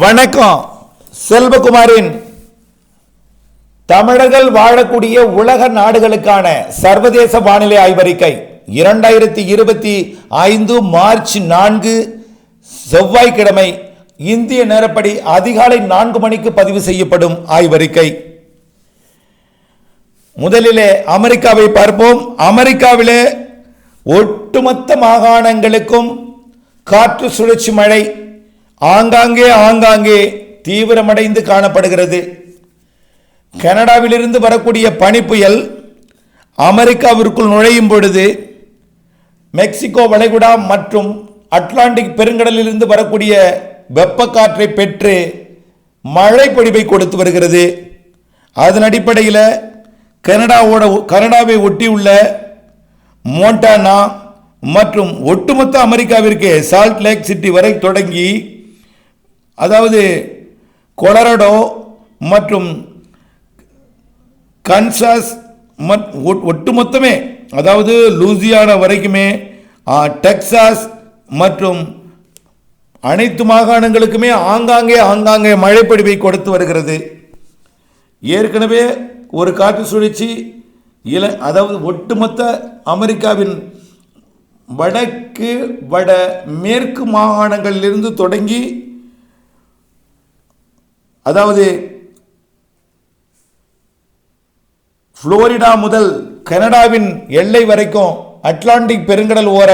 வணக்கம். செல்வகுமாரின் தமிழர்கள் வாழக்கூடிய உலக நாடுகளுக்கான சர்வதேச வானிலை ஆய்வறிக்கை 2025 மார்ச் 4 செவ்வாய்க்கிழமை இந்திய நேரப்படி அதிகாலை 4 மணிக்கு பதிவு செய்யப்படும் ஆய்வறிக்கை. முதலிலே அமெரிக்காவை பார்ப்போம். அமெரிக்காவிலே ஒட்டுமொத்த மாகாணங்களுக்கும் காற்று சுழற்சி மழை ஆங்காங்கே தீவிரமடைந்து காணப்படுகிறது. கனடாவிலிருந்து வரக்கூடிய பனிப்புயல் அமெரிக்காவிற்குள் நுழையும் பொழுது மெக்சிகோ வளைகுடா மற்றும் அட்லாண்டிக் பெருங்கடலிலிருந்து வரக்கூடிய வெப்ப காற்றை பெற்று மழை பொழிவை கொடுத்து வருகிறது. அதன் அடிப்படையில் கனடாவை ஒட்டியுள்ள மோண்டானா மற்றும் ஒட்டுமொத்த அமெரிக்காவிற்கு சால்ட் லேக் சிட்டி வரை தொடங்கி, அதாவது கொலராடோ மற்றும் கன்சாஸ் ஒட்டுமொத்தமே, அதாவது லூசியானா வரைக்குமே, டெக்சாஸ் மற்றும் அனைத்து மாகாணங்களுக்குமே ஆங்காங்கே மழைப்பொழிவை கொடுத்து வருகிறது. ஏற்கனவே ஒரு காற்று சுழற்சி அதாவது ஒட்டுமொத்த அமெரிக்காவின் வடக்கு வட மேற்கு மாகாணங்களிலிருந்து தொடங்கி, அதாவது புளோரிடா முதல் கனடாவின் எல்லை வரைக்கும் அட்லாண்டிக் பெருங்கடல் ஓர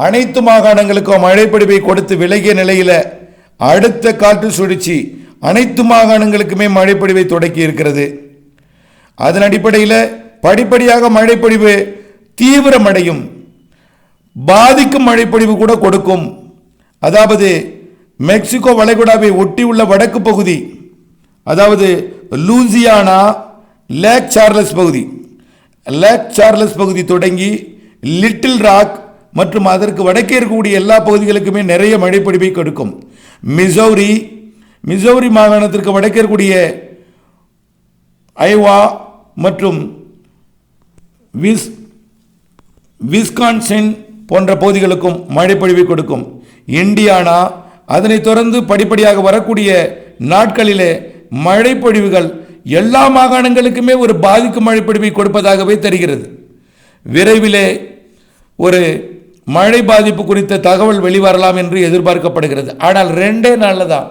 அனைத்து மாகாணங்களுக்கும் மழைப்பொழிவை கொடுத்து விலகிய நிலையில் அடுத்த காற்று சுழற்சி அனைத்து மாகாணங்களுக்குமே மழைப்பொழிவை தொடக்கி இருக்கிறது. அதன் அடிப்படையில் படிப்படியாக மழைப்பொழிவு தீவிரமடையும், பாதிக்கும் மழைப்பொழிவு கூட கொடுக்கும். அதாவது மெக்சிகோ வளைகுடாவை ஒட்டியுள்ள வடக்கு பகுதி, அதாவது லூசியானா லேக் சார்லஸ் பகுதி தொடங்கி லிட்டில் ராக் மற்றும் அதற்கு வடக்கே இருக்கக்கூடிய எல்லா பகுதிகளுக்குமே நிறைய மழைப்பொழிவை கொடுக்கும். மிசௌரி மாகாணத்திற்கு வடக்கே இருக்கக்கூடிய ஐவா மற்றும் விஸ்கான்சின் போன்ற பகுதிகளுக்கும் மழைப்பொழிவை கொடுக்கும். இண்டியானா, அதனை தொடர்ந்து படிப்படியாக வரக்கூடிய நாட்களிலே மழைப்பொழிவுகள் எல்லா மாகாணங்களுக்குமே ஒரு பாதிக்கும் மழைப்பொழிவை கொடுப்பதாகவே தெரிகிறது. விரைவிலே ஒரு மழை பாதிப்பு குறித்த தகவல் வெளிவரலாம் என்று எதிர்பார்க்கப்படுகிறது. ஆனால் 2 நாளில் தான்,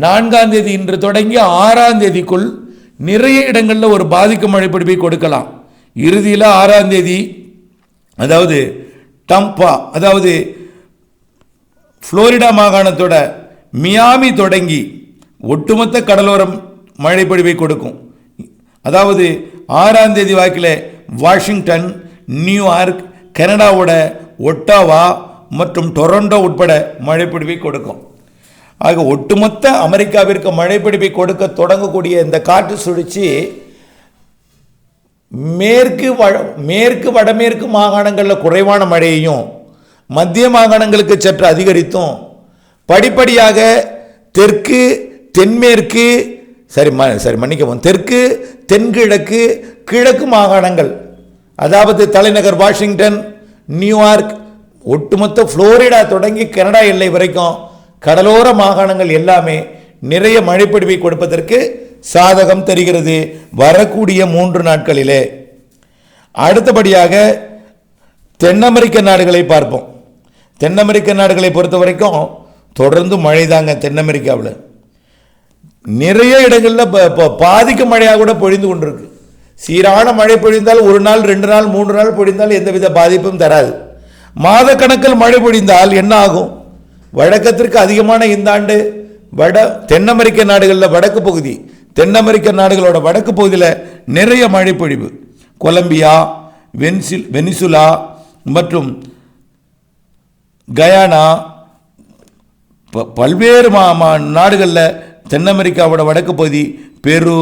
4ஆம் தேதி இன்று தொடங்கி 6ஆம் தேதிக்குள் நிறைய இடங்களில் ஒரு பாதிக்கும் மழைப்பொழிவை கொடுக்கலாம். இறுதியில் 6ஆம் தேதி, அதாவது டம்பா, அதாவது புளோரிடா மாகாணத்தோட மியாமி தொடங்கி ஒட்டுமொத்த கடலோரம் மழைப்பொழிவை கொடுக்கும். அதாவது 6ஆம் தேதி வாக்கில் வாஷிங்டன், நியூயார்க், கனடாவோட ஒட்டாவா மற்றும் டொரண்டோ உட்பட மழைப்பொழிவை கொடுக்கும். ஆக ஒட்டுமொத்த அமெரிக்காவிற்கு மழைப்பொழிவை கொடுக்க தொடங்கக்கூடிய இந்த காற்று சுழற்சி மேற்கு வடமேற்கு மாகாணங்களில் குறைவான மழையையும் மத்திய மாகாணங்களுக்கு சற்று அதிகரித்தும் படிப்படியாக தெற்கு தென்மேற்கு தெற்கு தென்கிழக்கு கிழக்கு மாகாணங்கள், அதாவது தலைநகர் வாஷிங்டன், நியூயார்க், ஒட்டுமொத்த புளோரிடா தொடங்கி கனடா எல்லை வரைக்கும் கடலோர மாகாணங்கள் எல்லாமே நிறைய மழைப்பொழிவை கொடுப்பதற்கு சாதகம் தெரிகிறது வரக்கூடிய 3 நாட்களிலே. அடுத்தபடியாக தென் அமெரிக்க நாடுகளை பார்ப்போம். தென் அமெரிக்க நாடுகளை பொறுத்த வரைக்கும் தொடர்ந்து மழை தாங்க. தென் அமெரிக்காவில் நிறைய இடங்களில் பாதிக்கும் மழையாக கூட பொழிந்து கொண்டிருக்கு. சீரான மழை பொழிந்தால் 1 நாள் 2 நாள் 3 நாள் பொழிந்தால் எந்தவித பாதிப்பும் தராது. மாத கணக்கில் மழை பொழிந்தால் என்ன ஆகும்? வழக்கத்திற்கு அதிகமான இந்த ஆண்டு தென் அமெரிக்க நாடுகளில் வடக்கு பகுதி, தென் அமெரிக்க நாடுகளோட வடக்கு பகுதியில் நிறைய மழை பொழிவு. கொலம்பியா, வெனிசுலா மற்றும் கயானா, பல்வேறு நாடுகளில் தென் அமெரிக்காவோட வடக்கு பகுதி, பெரு,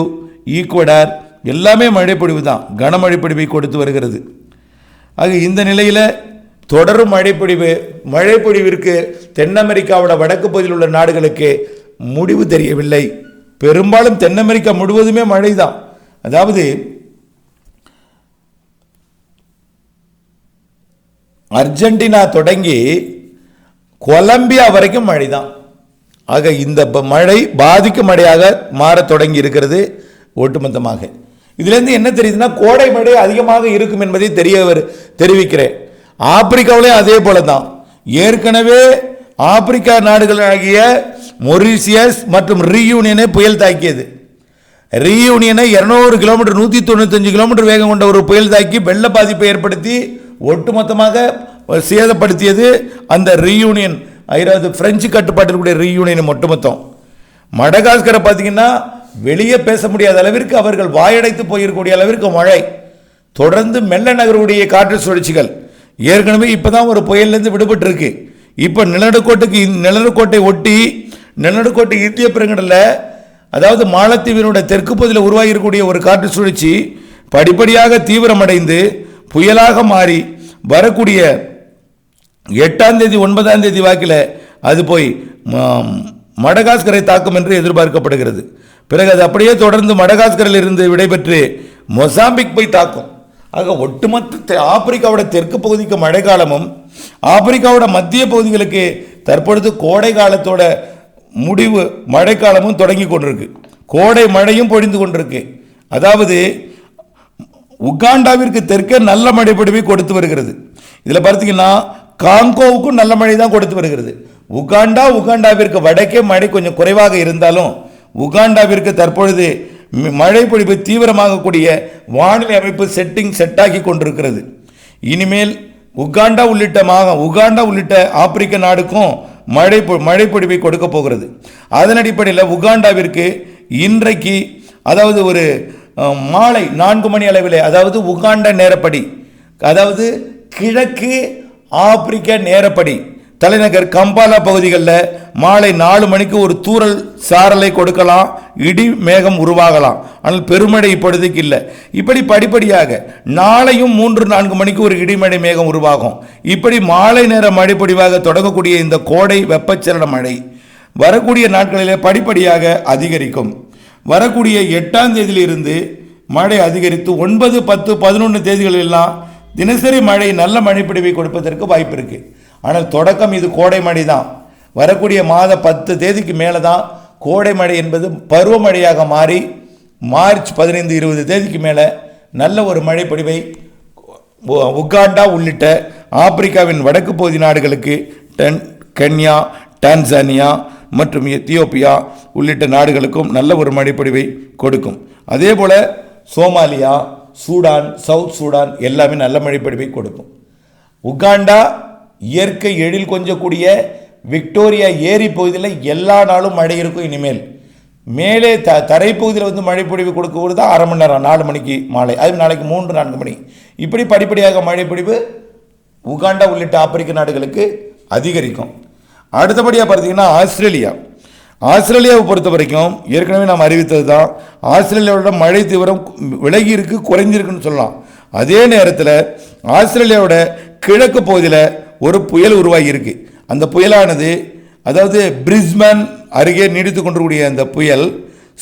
ஈக்குவடார் எல்லாமே மழைப்பொழிவு தான், கனமழை பொழிவை கொடுத்து வருகிறது. ஆக இந்த நிலையில் தொடரும் மழைப்பொழிவிற்கு தென் அமெரிக்காவோட வடக்கு பகுதியில் உள்ள நாடுகளுக்கு முடிவு தெரியவில்லை. பெரும்பாலும் தென் அமெரிக்கா முழுவதுமே மழை தான். அதாவது அர்ஜென்டினா தொடங்கி கொலம்பியா வரைக்கும் மழை தான். ஆக இந்த மழை பாதிக்கும் மழையாக மாறத் தொடங்கி இருக்கிறது ஒட்டுமொத்தமாக. இதிலிருந்து என்ன தெரியுதுன்னா, கோடை மழை அதிகமாக இருக்கும் என்பதை தெரிவிக்கிறேன். ஆப்பிரிக்காவிலே அதே போல தான். ஏற்கனவே ஆப்பிரிக்கா நாடுகளாகிய மொரீசியஸ் மற்றும் ரீயூனியனை புயல் தாக்கியது. ரீயூனியனை 200 கிலோமீட்டர் 195 கிலோமீட்டர் வேகம் கொண்ட ஒரு புயல் தாக்கி வெள்ள பாதிப்பை ஏற்படுத்தி ஒட்டுமொத்தமாக சேதப்படுத்தியது அந்த ரீயூனியன், அதாவது பிரெஞ்சு கட்டுப்பாட்டில் கூடிய ரீயூனியன் ஒட்டுமொத்தம். மடகாஸ்கரை பார்த்தீங்கன்னா வெளியே பேச முடியாத அளவிற்கு அவர்கள் வாயடைத்து போயிருக்கக்கூடிய அளவிற்கு மழை, தொடர்ந்து மெல்ல நகரக்கூடிய காற்று சுழற்சிகள். ஏற்கனவே இப்போதான் ஒரு புயலிருந்து விடுபட்டு இருக்கு. இப்போ நிலநடுக்கோட்டை ஒட்டி நிலநடுக்கோட்டை இந்திய பெருங்கடலில், அதாவது மாலத்தீவினுடைய தெற்கு பகுதியில் உருவாகி இருக்கக்கூடிய ஒரு காற்று சுழற்சி படிப்படியாக தீவிரமடைந்து புயலாக மாறி வரக்கூடிய 8ஆம் தேதி 9ஆம் தேதி வாக்கில் அது போய் மடகாஸ்கரை தாக்கும் என்று எதிர்பார்க்கப்படுகிறது. பிறகு அது அப்படியே தொடர்ந்து மடகாஸ்கரில் இருந்து விடைபெற்று மொசாம்பிக் போய் தாக்கும். ஆக ஒட்டுமொத்த ஆப்பிரிக்காவோட தெற்கு பகுதிக்கு மழை காலமும் ஆப்பிரிக்காவோட மத்திய பகுதிகளுக்கு தற்பொழுது கோடை காலத்தோட முடிவு மழைக்காலமும் தொடங்கி கொண்டிருக்கு. கோடை மழையும் பொழிந்து கொண்டிருக்கு. அதாவது உகாண்டாவிற்கு தெற்கே நல்ல மழை பொழிவை கொடுத்து வருகிறது. இதில் பார்த்தீங்கன்னா காங்கோவுக்கும் நல்ல மழை தான் கொடுத்து வருகிறது. உகாண்டாவிற்கு வடக்கே மழை கொஞ்சம் குறைவாக இருந்தாலும் உகாண்டாவிற்கு தற்பொழுது மழை பொழிவு தீவிரமாகக்கூடிய வானிலை அமைப்பு செட்டாகி கொண்டிருக்கிறது. இனிமேல் உகாண்டா உள்ளிட்ட ஆப்பிரிக்க நாடுக்கும் மழை பொழிவை கொடுக்க போகிறது. அதன் அடிப்படையில் உகாண்டாவிற்கு இன்றைக்கு, அதாவது ஒரு மாலை 4 மணி அளவில், அதாவது உகாண்டா நேரப்படி, அதாவது கிழக்கு ஆப்பிரிக்க நேரப்படி தலைநகர் கம்பாலா பகுதிகளில் மாலை 4 மணிக்கு ஒரு தூறல் சாரலை கொடுக்கலாம், இடி மேகம் உருவாகலாம். ஆனால் பெருமழை இப்பொழுதுக்கு இல்லை. இப்படி படிப்படியாக நாளையும் 3-4 மணிக்கு ஒரு இடிமழை மேகம் உருவாகும். இப்படி மாலை நேர மழைப்பொழிவாக தொடங்கக்கூடிய இந்த கோடை வெப்பச்சலன மழை வரக்கூடிய நாட்களிலே படிப்படியாக அதிகரிக்கும். வரக்கூடிய 8ஆம் தேதியிலிருந்து மழை அதிகரித்து 9, 10, 11 தேதிகளெல்லாம் தினசரி மழை நல்ல மழைப்பொழிவை கொடுப்பதற்கு வாய்ப்பு இருக்கு. ஆனால் தொடக்கம் இது கோடை மழை தான். வரக்கூடிய மாத 10 தேதிக்கு மேலே தான் கோடை மழை என்பது பருவமழையாக மாறி மார்ச் 15-20 தேதிக்கு மேலே நல்ல ஒரு மழை பொழிவை உகாண்டா உள்ளிட்ட ஆப்பிரிக்காவின் வடக்கு பகுதி நாடுகளுக்கு, கென்யா, டான்சானியா மற்றும் எத்தியோப்பியா உள்ளிட்ட நாடுகளுக்கும் நல்ல ஒரு மழைப்பொழிவை கொடுக்கும். அதே போல் சோமாலியா, சூடான், சவுத் சூடான் எல்லாமே நல்ல மழைப்பொழிவை கொடுக்கும். உகாண்டா இயற்கை எழில் கொஞ்சக்கூடிய விக்டோரியா ஏரி பகுதியில் எல்லா நாளும் மழை இருக்கும். இனிமேல் மேலே தரைப்பகுதியில் மழைப்பொழிவு கொடுக்கும்போது தான் 1/2 மணி நேரம், 4 மணிக்கு மாலை, அது நாளைக்கு 3-4 மணி. இப்படி படிப்படியாக மழைப்பொழிவு உகாண்டா உள்ளிட்ட ஆப்பிரிக்க நாடுகளுக்கு அதிகரிக்கும். அடுத்தபடியாக பார்த்தீங்கன்னா ஆஸ்திரேலியாவை பொறுத்த வரைக்கும் ஏற்கனவே நாம் அறிவித்தது தான். ஆஸ்திரேலியாவோட மழை தீவிரம் விலகி இருக்கு, குறைஞ்சிருக்குன்னு சொல்லலாம். அதே நேரத்தில் ஆஸ்திரேலியாவோட கிழக்கு பகுதியில் ஒரு புயல் உருவாகி இருக்கு. அந்த புயலானது, அதாவது பிரிஸ்பேன் அருகே நீடித்து கொண்டிருக்கூடிய அந்த புயல்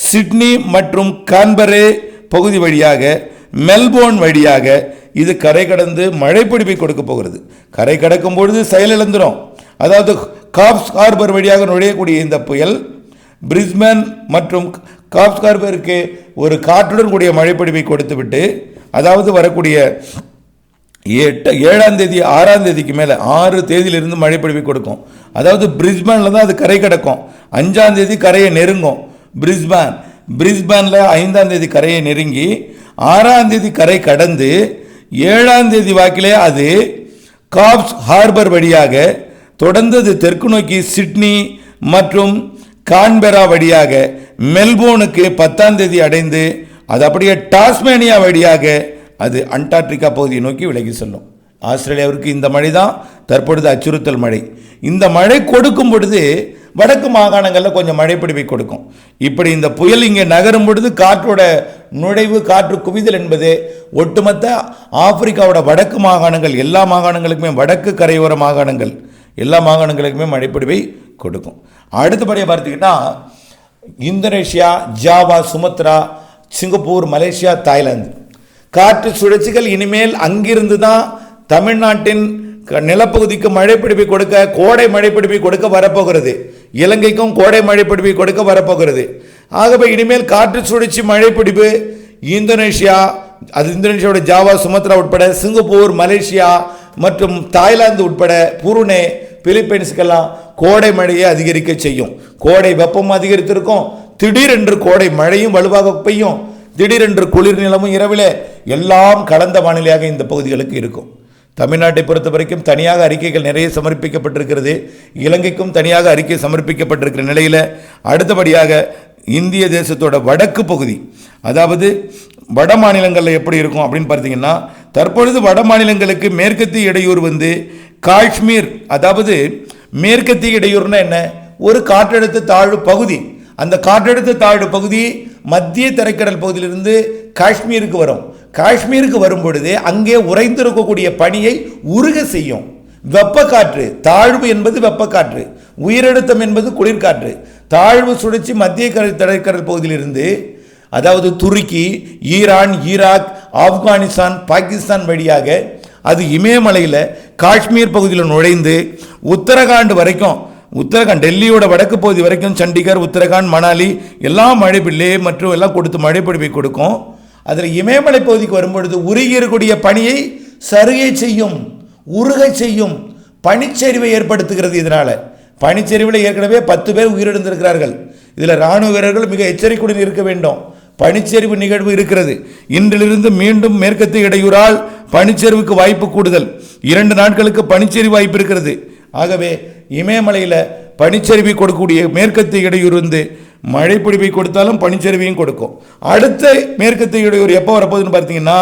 சிட்னி மற்றும் கான்பரே பகுதி வழியாக மெல்போர்ன் வழியாக இது கரை கடந்து மழைப்பொழிவை கொடுக்க போகிறது. கரை கடக்கும் பொழுது செயலிழந்துடும். அதாவது காப்ஸ் ஹார்பர் வழியாக நுழையக்கூடிய இந்த புயல் பிரிஸ்பேன் மற்றும் காப்ஸ் ஹார்பருக்கு ஒரு காற்றுடன் கூடிய மழைப்பொழிவை கொடுத்துவிட்டு, அதாவது வரக்கூடிய 7ஆம் தேதி 6ஆம் தேதிக்கு மேலே 6 தேதியிலிருந்து மழைப்பொழிவை கொடுக்கும். அதாவது பிரிஸ்பேனில் தான் அது கரை கடக்கும். 5ஆம் தேதி கரையை நெருங்கும். பிரிஸ்பேனில் 5ஆம் தேதி கரையை நெருங்கி 6ஆம் தேதி கரை கடந்து 7ஆம் தேதி வாக்கிலே அது காப்ஸ் ஹார்பர் வழியாக தொடர்ந்து அது தெற்கு நோக்கி சிட்னி மற்றும் கான்பெரா வழியாக மெல்போர்னுக்கு 10ஆம் தேதி அடைந்து அது அப்படியே டாஸ்மேனியா வழியாக அது அண்டார்டிகா பகுதியை நோக்கி விலகி செல்லும். ஆஸ்திரேலியாவிற்கு இந்த மழை தான் தற்பொழுது அச்சுறுத்தல் மழை. இந்த மழை கொடுக்கும் பொழுது வடக்கு மாகாணங்களில் கொஞ்சம் மழைப்பொழிவை கொடுக்கும். இப்படி இந்த புயல் இங்கே நகரும் பொழுது காற்றோட நுழைவு, காற்று குவிதல் என்பது ஒட்டுமொத்த ஆப்பிரிக்காவோட வடக்கு மாகாணங்கள் எல்லா மாகாணங்களுக்குமே, வடக்கு கரையோர மாகாணங்கள் எல்லா மாகாணங்களுக்குமே மழைப்பொழிவை கொடுக்கும். அடுத்தபடியாக பார்த்தீங்கன்னா Indonesia, Java, Sumatra, Singapore, Malaysia, Thailand காற்று சுழற்சிகள் இனிமேல் அங்கிருந்து தான் தமிழ்நாட்டின் நிலப்பகுதிக்கு மழைப்பிடிப்பை கொடுக்க, கோடை மழைப்பிடிப்பை கொடுக்க வரப்போகிறது. இலங்கைக்கும் கோடை மழைப்பிடிப்பை கொடுக்க வரப்போகிறது. ஆகவே இனிமேல் காற்று சுழற்சி மழைப்பிடிப்பு இந்தோனேஷியா, அது இந்தோனேஷியாவோட ஜாவா, சுமத்ரா உட்பட சிங்கப்பூர், மலேசியா மற்றும் தாய்லாந்து உட்பட புருனே, பிலிப்பைன்ஸுக்கெல்லாம் கோடை மழையை அதிகரிக்க செய்யும். கோடை வெப்பமும் அதிகரித்திருக்கும், திடீரென்று கோடை மழையும் வலுவாக பெய்யும், திடீரென்று குளிர் நிலமும் இரவிலே எல்லாம் கலந்த வானிலையாக இந்த பகுதிகளுக்கு இருக்கும். தமிழ்நாட்டை பொறுத்த வரைக்கும் தனியாக அறிக்கைகள் நிறைய சமர்ப்பிக்கப்பட்டிருக்கிறது. இலங்கைக்கும் தனியாக அறிக்கை சமர்ப்பிக்கப்பட்டிருக்கிற நிலையில் அடுத்தபடியாக இந்திய தேசத்தோட வடக்கு பகுதி, அதாவது வட மாநிலங்களில் எப்படி இருக்கும் அப்படின்னு பார்த்தீங்கன்னா, தற்பொழுது வட மாநிலங்களுக்கு மேற்கத்திய இடையூறு காஷ்மீர், அதாவது மேற்கத்திய இடையூறுனா என்ன, ஒரு காற்றழுத்த தாழ்வு பகுதி. அந்த காற்றழுத்த தாழ்வு பகுதி மத்திய தரைக்கடல் பகுதியிலிருந்து காஷ்மீருக்கு வரும். காஷ்மீருக்கு வரும் பொழுது அங்கே உறைந்திருக்கக்கூடிய பனியை உருக செய்யும். வெப்பக்காற்று, தாழ்வு என்பது வெப்பக்காற்று, உயரழுத்தம் என்பது குளிர்காற்று. தாழ்வு சுழற்சி மத்திய தரைக்கடல் பகுதியிலிருந்து, அதாவது துருக்கி, ஈரான், ஈராக், ஆப்கானிஸ்தான், பாகிஸ்தான் வழியாக அது இமயமலையில் காஷ்மீர் பகுதியில் நுழைந்து உத்தரகாண்ட் வரைக்கும், உத்தரகாண்ட் டெல்லியோட வடக்கு பகுதி வரைக்கும், சண்டிகர், உத்தரகாண்ட், மணாலி எல்லாம் மழை லே மற்றும் எல்லாம் கொடுத்து மழைப்பொழிவை கொடுக்கும். அதில் இமயமலை பகுதிக்கு வரும்பொழுது உருகி இருக்கக்கூடிய பனியை சருகை செய்யும், உருகை செய்யும், பனிச்சரிவை ஏற்படுத்துகிறது. இதனால் பனிச்சரிவில் ஏற்கனவே 10 பேர் உயிரிழந்திருக்கிறார்கள். இதில் இராணுவ வீரர்கள் மிக எச்சரிக்கையுடன் இருக்க வேண்டும். பனிச்சரிவு நிகழ்வு இருக்கிறது. இன்றிலிருந்து மீண்டும் மேற்கத்திய இடையூறால் பனிச்சரிவுக்கு வாய்ப்பு கூடுதல். 2 நாட்களுக்கு பனிச்சரிவு வாய்ப்பு இருக்கிறது. ஆகவே இமயமலையில் பனிச்சரிவை கொடுக்கக்கூடிய மேற்கத்திய இடையூறு மழைப்பிடிப்பை கொடுத்தாலும் பனிச்சரிவையும் கொடுக்கும். அடுத்த மேற்கத்திய இடையூறு எப்போ வரப்போகுதுன்னு பார்த்தீங்கன்னா,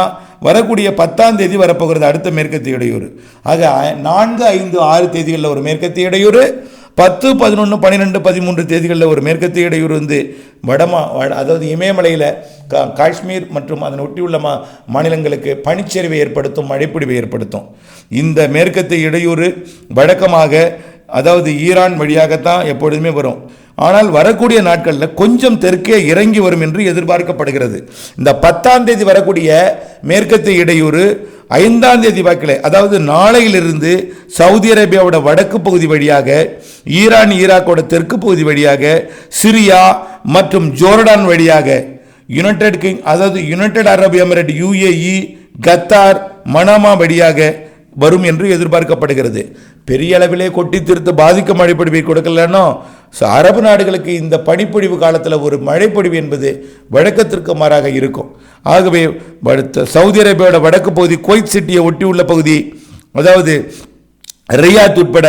வரக்கூடிய 10ஆம் தேதி வரப்போகிறது அடுத்த மேற்கத்திய இடையூறு. ஆக 4, 5, 6 தேதிகளில் ஒரு மேற்கத்திய இடையூறு, 10, 11, 12, 13 தேதிகளில் ஒரு மேற்கத்திய இடையூறு அதாவது இமயமலையில் காஷ்மீர் மற்றும் அதனை ஒட்டியுள்ள மாநிலங்களுக்கு பனிச்சரிவை ஏற்படுத்தும், மழைப்பிடிவை ஏற்படுத்தும். இந்த மேற்கத்திய இடையூறு வழக்கமாக, அதாவது ஈரான் வழியாகத்தான் எப்பொழுதுமே வரும். ஆனால் வரக்கூடிய நாட்களில் கொஞ்சம் தெற்கே இறங்கி வரும் என்று எதிர்பார்க்கப்படுகிறது. இந்த 10ஆம் தேதி வரக்கூடிய மேற்கத்திய இடையூறு 5ஆம் தேதி வாக்கில், அதாவது நாளையிலிருந்து சவுதி அரேபியாவோட வடக்கு பகுதி வழியாக, ஈரான், ஈராக்கோட தெற்கு பகுதி வழியாக, சிரியா மற்றும் ஜோர்டான் வழியாக, யுனைடெட் அரபு எமிரேட், UAE, கத்தார், மனாமா வழியாக வரும் என்று எதிர்பார்க்கப்படுகிறது. பெரிய அளவிலே கொட்டி தீர்த்து பாதிக்க மழைப்பொழிவை கொடுக்கலன்னா, அரபு நாடுகளுக்கு இந்த பனிப்பொழிவு காலத்தில் ஒரு மழைப்பொழிவு என்பது வழக்கத்திற்கு மாறாக இருக்கும். ஆகவே சவுதி அரேபியாவோட வடக்கு பகுதி, குவைத் சிட்டியை ஒட்டியுள்ள பகுதி, அதாவது ரியாத் உட்பட,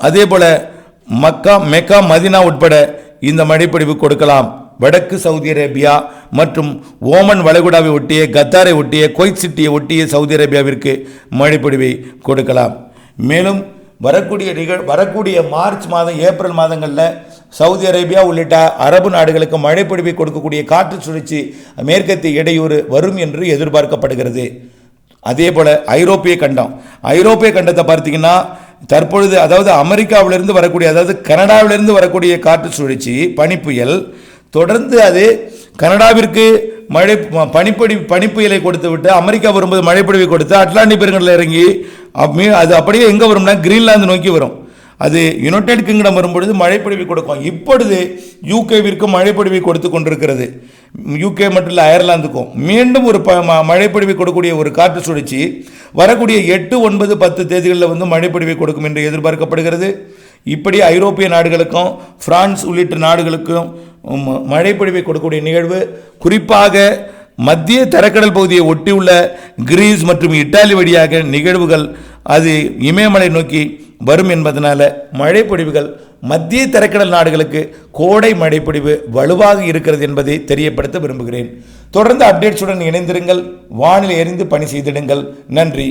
அதே போல மெக்கா, மதினா உட்பட இந்த மழைப்பொழிவு கொடுக்கலாம். வடக்கு சவுதி அரேபியா மற்றும் ஓமன் வளைகுடாவை ஒட்டிய, கத்தாரை ஒட்டிய, குவைத் சிட்டியை ஒட்டிய சவுதி அரேபியாவிற்கு மழைப்பொழிவை கொடுக்கலாம். மேலும் வரக்கூடிய மார்ச் மாதம், ஏப்ரல் மாதங்களில் சவுதி அரேபியா உள்ளிட்ட அரபு நாடுகளுக்கு மழைப்பொழிவை கொடுக்கக்கூடிய காற்று சுழற்சி மேற்கத்திய இடையூறு வரும் என்று எதிர்பார்க்கப்படுகிறது. அதே போல் ஐரோப்பிய கண்டத்தை பார்த்தீங்கன்னா, தற்பொழுது அதாவது அமெரிக்காவிலிருந்து வரக்கூடிய, அதாவது கனடாவிலிருந்து வரக்கூடிய காற்று சுழற்சி பனிப்புயல் தொடர்ந்து அது கனடாவிற்கு பனிப்புயலை கொடுத்து விட்டு அமெரிக்கா வரும்போது மழைப்பொழிவை கொடுத்து அட்லாண்டிக் பெருங்கடலில் இறங்கி அது அப்படியே எங்கே வரும்னா கிரீன்லாந்து நோக்கி வரும். அது யுனைடெட் கிங்டம் வரும்பொழுது மழைப்பொழிவை கொடுக்கும். இப்பொழுது யூகேவிற்கு மழைப்பொழிவை கொடுத்து கொண்டிருக்கிறது. யூகே மட்டும் இல்லை, அயர்லாந்துக்கும் மீண்டும் ஒரு மழைப்பொழிவை கொடுக்கக்கூடிய ஒரு காற்று சுழற்சி வரக்கூடிய 8, 9, 10 தேதிகளில் மழைப்பொழிவை கொடுக்கும் என்று எதிர்பார்க்கப்படுகிறது. இப்படி ஐரோப்பிய நாடுகளுக்கும் பிரான்ஸ் உள்ளிட்ட நாடுகளுக்கும் மழைப்பொழிவை கொடுக்கக்கூடிய நிகழ்வு குறிப்பாக மத்திய தரைக்கடல் பகுதியை ஒட்டியுள்ள கிரீஸ் மற்றும் இத்தாலி வழியாக நிகழ்வுகள் அது இமயமலை நோக்கி வரும் என்பதனால மழைப்பொழிவுகள் மத்திய தரைக்கடல் நாடுகளுக்கு கோடை மழைப்பொழிவு வலுவாக இருக்கிறது என்பதை தெரியப்படுத்த விரும்புகிறேன். தொடர்ந்து அப்டேட்ஸுடன் இணைந்திருங்கள். வானிலை அறிந்து பணி செய்திடுங்கள். நன்றி.